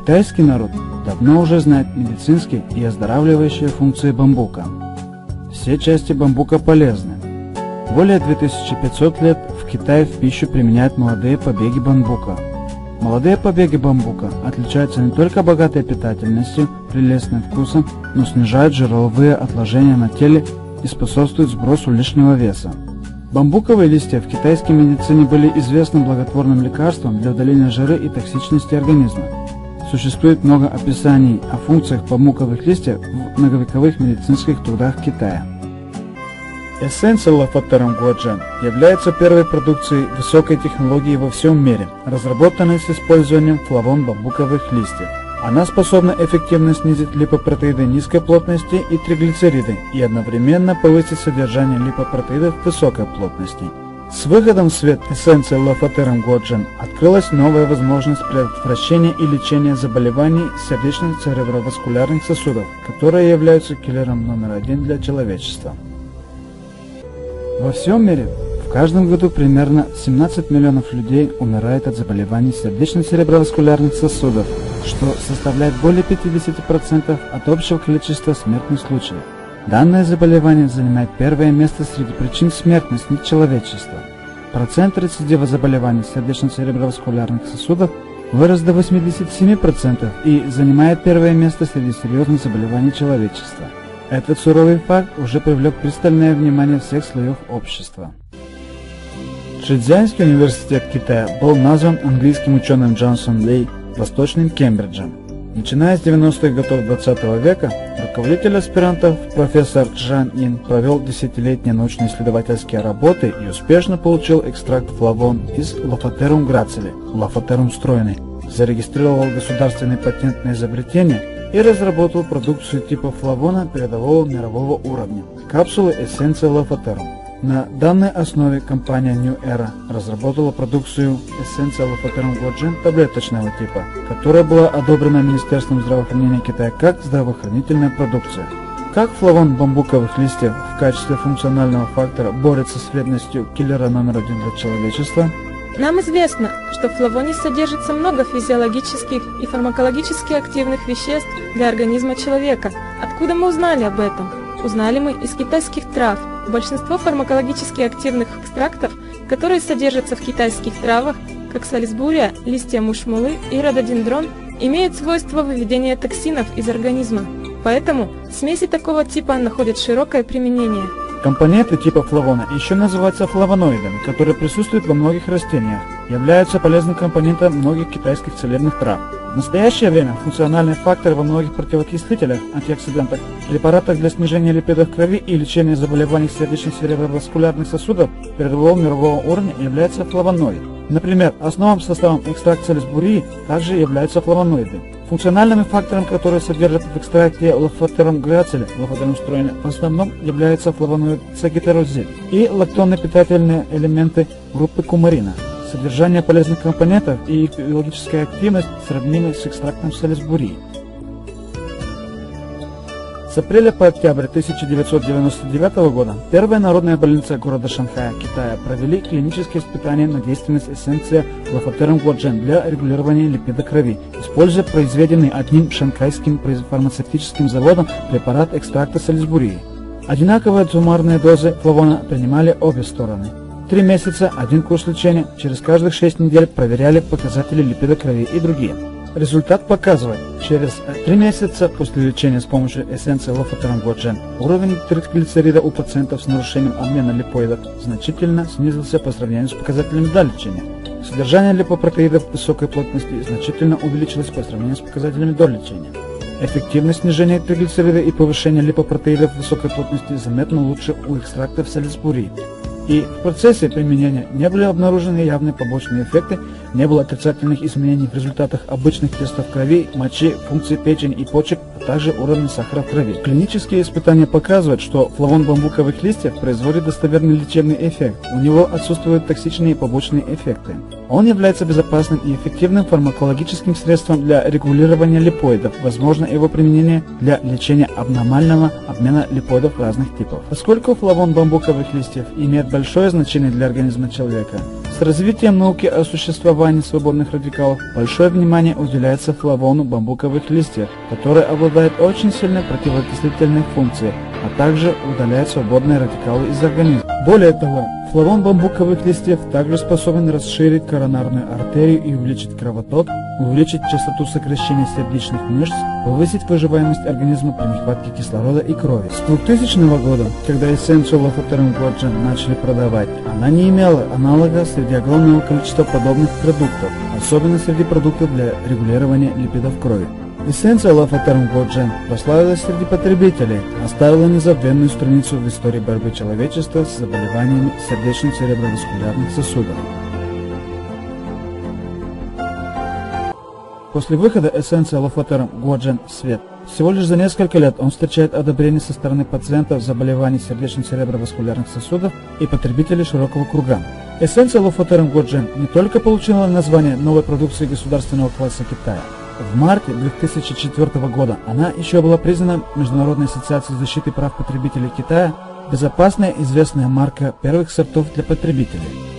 Китайский народ давно уже знает медицинские и оздоравливающие функции бамбука. Все части бамбука полезны. Более 2500 лет в Китае в пищу применяют молодые побеги бамбука. Молодые побеги бамбука отличаются не только богатой питательностью, прелестным вкусом, но снижают жировые отложения на теле и способствуют сбросу лишнего веса. Бамбуковые листья в китайской медицине были известным благотворным лекарством для удаления жира и токсичности организма. Существует много описаний о функциях бамбуковых листьев в многовековых медицинских трудах Китая. Эссенция Лафатерум Гуаджен является первой продукцией высокой технологии во всем мире, разработанной с использованием флавон бамбуковых листьев. Она способна эффективно снизить липопротеиды низкой плотности и триглицериды и одновременно повысить содержание липопротеидов высокой плотности. С выходом в свет эссенции Лафатерум Гуаджен открылась новая возможность предотвращения и лечения заболеваний сердечных цереброваскулярных сосудов, которые являются киллером номер 1 для человечества. Во всем мире в каждом году примерно 17 миллионов людей умирает от заболеваний сердечно-цереброваскулярных сосудов, что составляет более 50% от общего количества смертных случаев. Данное заболевание занимает первое место среди причин смертности человечества. Процент рецидива заболеваний сердечно-цереброваскулярных сосудов вырос до 87% и занимает первое место среди серьезных заболеваний человечества. Этот суровый факт уже привлек пристальное внимание всех слоев общества. Шицзянский университет Китая был назван английским ученым Джонсом Ли Восточным Кембриджем. Начиная с 90-х годов 20 века, руководитель аспирантов профессор Чжан Ин провел десятилетние научно-исследовательские работы и успешно получил экстракт флавон из Лафатерум грацили, Лафатерум стройный, зарегистрировал государственный патент на изобретение и разработал продукцию типа флавона передового мирового уровня – капсулы эссенции Лафатерум. На данной основе компания New Era разработала продукцию эссенция Лафатерум Гуаджен таблеточного типа, которая была одобрена Министерством здравоохранения Китая как здравоохранительная продукция. Как флавон бамбуковых листьев в качестве функционального фактора борется с вредностью киллера номер 1 для человечества? Нам известно, что в флавоне содержится много физиологических и фармакологически активных веществ для организма человека. Откуда мы узнали об этом? Узнали мы из китайских трав. Большинство фармакологически активных экстрактов, которые содержатся в китайских травах, как салисбурия, листья мушмулы и рододендрон, имеют свойство выведения токсинов из организма. Поэтому смеси такого типа находят широкое применение. Компоненты типа флавона еще называются флавоноидами, которые присутствуют во многих растениях, являются полезным компонентом многих китайских целебных трав. В настоящее время функциональные факторы во многих противоокислителях, антиоксидантах, препаратах для снижения липидов крови и лечения заболеваний сердечно-цереброваскулярных сосудов передового мирового уровня является флавоноид. Например, основным составом экстракта салисбурии также являются флавоноиды. Функциональными факторами, которые содержат в экстракте Лафатерум грацили, Лафатерум стройный, в основном являются флавоноид сагитарозид и лактонно-питательные элементы группы кумарина. Содержание полезных компонентов и их биологическая активность сравнимы с экстрактом салисбурии. С апреля по октябрь 1999 года первая народная больница города Шанхая, Китая, провели клинические испытания на действенность эссенции Лафатерум Гуаджен для регулирования липида крови, используя произведенный одним шанхайским фармацевтическим заводом препарат экстракта салисбурии. Одинаковые суммарные дозы флавона принимали обе стороны. 3 месяца, 1 курс лечения, через каждых 6 недель проверяли показатели липида крови и другие. Результат показывает, через 3 месяца после лечения с помощью эссенции Лафатерум Гуаджен уровень триглицерида у пациентов с нарушением обмена липоидов значительно снизился по сравнению с показателями до лечения. Содержание липопротеидов высокой плотности значительно увеличилось по сравнению с показателями до лечения. Эффективность снижения триглицерида и повышения липопротеидов высокой плотности заметно лучше у экстрактов салисбурии. И в процессе применения не были обнаружены явные побочные эффекты, не было отрицательных изменений в результатах обычных тестов крови, мочи, функций печени и почек, а также уровня сахара в крови. Клинические испытания показывают, что флавон бамбуковых листьев производит достоверный лечебный эффект, у него отсутствуют токсичные побочные эффекты. Он является безопасным и эффективным фармакологическим средством для регулирования липоидов, возможно его применение для лечения абнормального обмена липоидов разных типов. Поскольку флавон бамбуковых листьев имеет большое значение для организма человека. С развитием науки о существовании свободных радикалов большое внимание уделяется флавону бамбуковых листьев, который обладает очень сильной противоокислительной функцией, а также удаляет свободные радикалы из организма. Более того, флавон бамбуковых листьев также способен расширить коронарную артерию и увеличить кровоток, увеличить частоту сокращения сердечных мышц, повысить выживаемость организма при нехватке кислорода и крови. С 2000 года, когда эссенцию Лофотерм Годжен начали продавать, она не имела аналога среди огромного количества подобных продуктов, особенно среди продуктов для регулирования липидов крови. Эссенция Лофотерм Годжен прославилась среди потребителей, оставила незабвенную страницу в истории борьбы человечества с заболеваниями сердечно-цереброваскулярных сосудов. После выхода эссенции Лофотерм Годжен в свет, всего лишь за несколько лет он встречает одобрение со стороны пациентов с заболеваний сердечно-цереброваскулярных сосудов и потребителей широкого круга. Эссенция Лофотерм Годжен не только получила название новой продукции государственного класса Китая. В марте 2004 года она еще была признана Международной ассоциацией защиты прав потребителей Китая безопасная известная марка первых сортов для потребителей.